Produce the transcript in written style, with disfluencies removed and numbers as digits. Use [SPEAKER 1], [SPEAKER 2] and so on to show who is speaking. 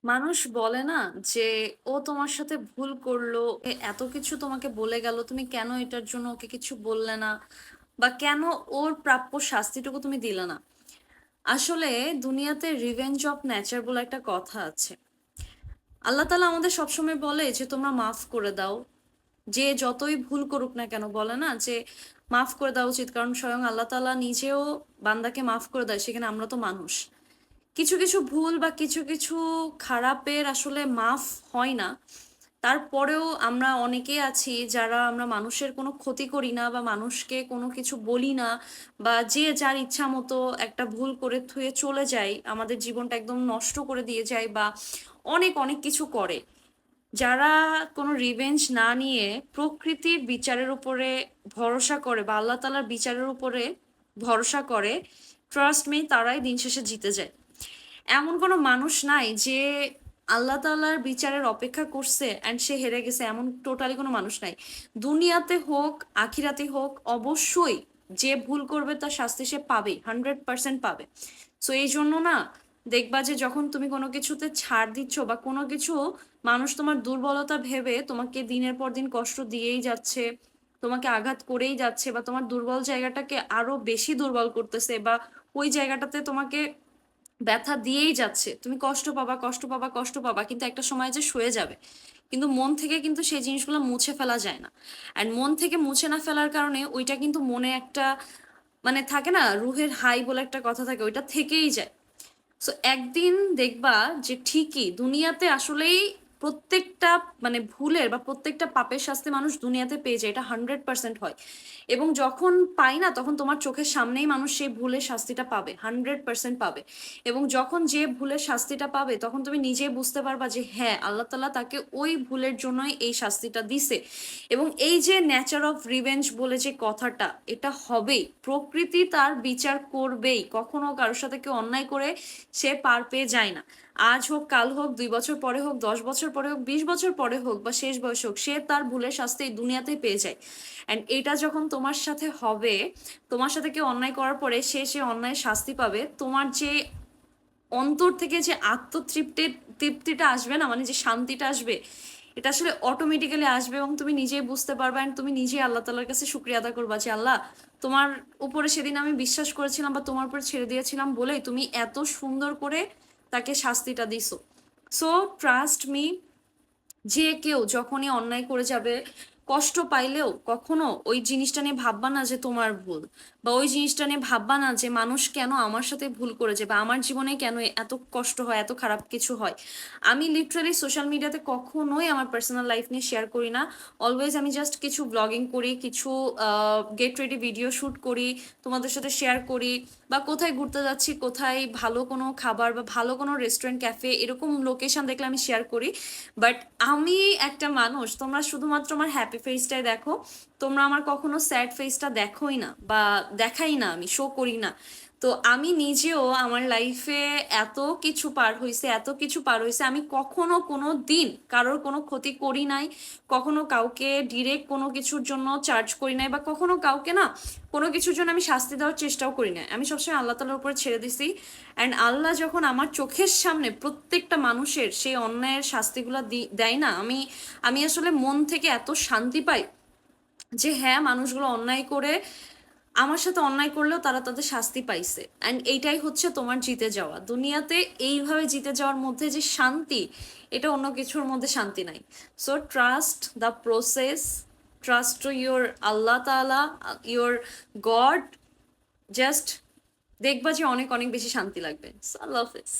[SPEAKER 1] মানুষ বলে না যে ও তোমার সাথে ভুল করলো, এত কিছু তোমাকে বলে গেল, তুমি কেন এটার জন্য ওকে কিছু বললে না, বা কেন ওর প্রাপ্য শাস্তিটুকু তুমি দিলে না। আসলে দুনিয়াতে রিভেঞ্জ অফ নেচার বলে একটা কথা আছে। আল্লাহ তালা আমাদের সবসময় বলে যে তোমরা মাফ করে দাও, যে যতই ভুল করুক না কেন বলে না যে মাফ করে দেওয়া উচিত, কারণ স্বয়ং আল্লাহ তালা নিজেও বান্দাকে মাফ করে দেয়, সেখানে আমরা তো মানুষ। কিছু কিছু ভুল বা কিছু কিছু খারাপের আসলে মাফ হয় না। তারপরেও আমরা অনেকেই আছি যারা আমরা মানুষের কোনো ক্ষতি করি না বা মানুষকে কোনো কিছু বলি না, বা যে যার ইচ্ছা মতো একটা ভুল করে থুয়ে চলে যায়, আমাদের জীবনটা একদম নষ্ট করে দিয়ে যায়, বা অনেক অনেক কিছু করে। যারা কোনো রিভেঞ্জ না নিয়ে প্রকৃতির বিচারের উপরে ভরসা করে বা আল্লাহ তালার বিচারের উপরে ভরসা করে, ট্রাস্ট মি, তারাই দিন শেষে জিতে যায়। এমন কোনো মানুষ নাই যে আল্লাহ তাআলার বিচারের অপেক্ষা করছে অ্যান্ড সে হেরে গেছে, এমন টোটালি কোনো মানুষ নাই। দুনিয়াতে হোক আখিরাতে হোক, অবশ্যই যে ভুল করবে তার শাস্তি সে পাবে, 100% পাবে। সো এই জন্য না, দেখবা যে যখন তুমি কোনো কিছুতে ছাড় দিচ্ছ বা কোনো কিছু, মানুষ তোমার দুর্বলতা ভেবে তোমাকে দিনের পর দিন কষ্ট দিয়েই যাচ্ছে, তোমাকে আঘাত করেই যাচ্ছে, বা তোমার দুর্বল জায়গাটাকে আরো বেশি দুর্বল করতেছে, বা ওই জায়গাটাতে তোমাকে ব্যথা দিয়েই যাচ্ছে, তুমি কষ্ট পাবা কষ্ট পাবা কষ্ট পাবা, কিন্তু একটা সময় যে সয়ে যাবে। কিন্তু মন থেকে কিন্তু সেই জিনিসগুলো মুছে ফেলা যায় না। অ্যান্ড মন থেকে মুছে না ফেলার কারণে ওইটা কিন্তু মনে একটা, মানে থাকে না, রুহের হাই বলে একটা কথা থাকে, ওইটা থেকেই যায়। সো একদিন দেখবা যে ঠিকই দুনিয়াতে আসলেই প্রত্যেকটা, মানে ভুলের বা প্রত্যেকটা পাপের শাস্তি মানুষ দুনিয়াতে পেয়ে যায়, এটা 100% হয়। এবং যখন পাই না, তখন তোমার চোখের সামনেই মানুষ সেই ভুলের শাস্তিটা পাবে, 100% পাবে। এবং যখন যে ভুলের শাস্তিটা পাবে, তখন তুমি নিজেই বুঝতে পারবা যে হ্যাঁ, আল্লাহ তালা তাকে ওই ভুলের জন্যই এই শাস্তিটা দিছে। এবং এই যে নেচার অফ রিভেঞ্জ বলে যে কথাটা, এটা হবেই, প্রকৃতি তার বিচার করবেই। কখনো কারোর সাথে কেউ অন্যায় করে সে পার পেয়ে যায় না। আজ হোক, কাল হোক, 2 বছর পরে হোক, 10 বছর পরে হোক, 20 বছর পরে হোক, বা শেষ বয়স হোক, সে তার ভুলের শাস্তি এই দুনিয়াতেই পেয়ে যায়। অ্যান্ড এটা যখন তোমার সাথে হবে, তোমার সাথে কেউ অন্যায় করার পরে সে অন্যায়ের শাস্তি পাবে, তোমার যে অন্তর থেকে যে তৃপ্তিটা আসবে না, মানে যে শান্তিটা আসবে, এটা আসলে অটোমেটিক্যালি আসবে। এবং তুমি নিজেই বুঝতে পারবে, অ্যান্ড তুমি নিজেই আল্লাহ তাআলার কাছে শুকরিয়া আদা করবা যে আল্লাহ, তোমার উপরে সেদিন আমি বিশ্বাস করেছিলাম বা তোমার উপরে ছেড়ে দিয়েছিলাম বলেই তুমি এত সুন্দর করে তাকে শাস্তিটা দিছো। সো ট্রাস্ট মি, যে কেউ যখনই অন্যায় করে যাবে, কষ্ট পাইলেও কখনো ওই জিনিসটা নিয়ে ভাববা না যে তোমার ভুল, বা ওই জিনিসটা নিয়ে ভাববা না যে মানুষ কেন আমার সাথে ভুল করেছে, বা আমার জীবনে কেন এত কষ্ট হয়, এত খারাপ কিছু হয়। আমি লিটারালি সোশ্যাল মিডিয়াতে কখনোই আমার পার্সোনাল লাইফ নিয়ে শেয়ার করি না। অলওয়েজ আমি জাস্ট কিছু ব্লগিং করি, কিছু গেট রেডি ভিডিও শ্যুট করি, তোমাদের সাথে শেয়ার করি, বা কোথায় ঘুরতে যাচ্ছি, কোথায় ভালো কোনো খাবার বা ভালো কোনো রেস্টুরেন্ট ক্যাফে এরকম লোকেশন দেখলে আমি শেয়ার করি। বাট আমি একটা মানুষ, তোমরা শুধুমাত্র আমার হ্যাপি ফেসটাই দেখো, তোমরা আমার কখনো স্যাড ফেসটা দেখোই না, বা দেখাই না, আমি শো করি না। তো আমি নিজেও আমার লাইফে এত কিছু পার হয়েছে, এত কিছু পার হয়েছে, আমি কখনো কোনো দিন কারোর কোনো ক্ষতি করি নাই, কখনো কাউকে ডিরেক্ট কোনো কিছুর জন্য চার্জ করি নাই, বা কখনো কাউকে না কোনো কিছুর জন্য আমি শাস্তি দেওয়ার চেষ্টাও করি না। আমি সবসময় আল্লাহ তাআলার উপরে ছেড়ে দিছি। অ্যান্ড আল্লাহ যখন আমার চোখের সামনে প্রত্যেকটা মানুষের সেই অন্যায়ের শাস্তিগুলো দেয় না, আমি আমি আসলে মন থেকে এত শান্তি পাই যে হ্যাঁ, মানুষগুলো অন্যায় করে আমার সাথে অন্যায় করলেও তারা তাদের শাস্তি পাইছে। অ্যান্ড এইটাই হচ্ছে তোমার জিতে যাওয়া দুনিয়াতে। এইভাবে জিতে যাওয়ার মধ্যে যে শান্তি, এটা অন্য কিছুর মধ্যে শান্তি নাই। So trust the process, trust to your Allah Taala, your god. Just দেখবা যে অনেক অনেক বেশি শান্তি লাগবে। আল্লাহ হাফেজ।